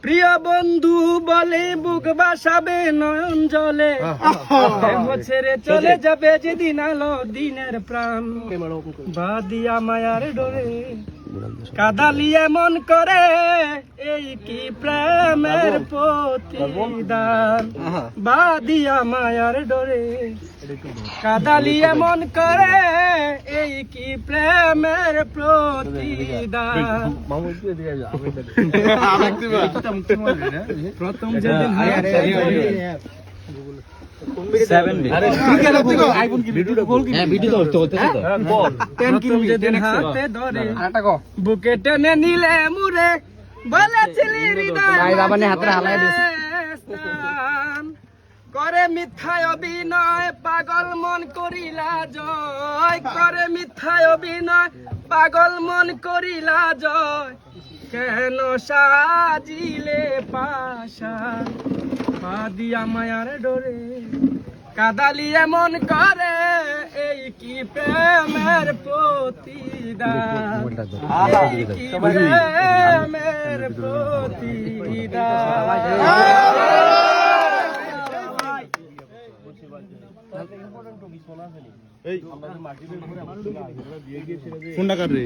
প্রিয় বন্ধু বলে বুক বাসাবে নয়ন জলে ছেড়ে চলে যাবে যেদিন আলো দিনের প্রাণ বাদিয়া মায়ার ডোরে কাদালি এমন করে এই কি প্রেমের প্রতিদান বাদিয়া মায়ার ডোরে কাদালি এমন করে এই কি প্রেমের প্রতিদান প্রথম যেদিন হাতে ধরে বুকে টেনে নিলে মুরে বলেছিলি করে মিথ্যায় অভিনয় পাগল মন করিলা জয় করে মিথ্যায় অভিনয় পাগল মন করিলা জয় কেন সাজিলে পাশা বাদিয়া মায়ার ডোরে কাদালি এমন করে এই কি প্রেমের প্রতিদান এই কি প্রেমের প্রতিদান ফোনটা কাট রে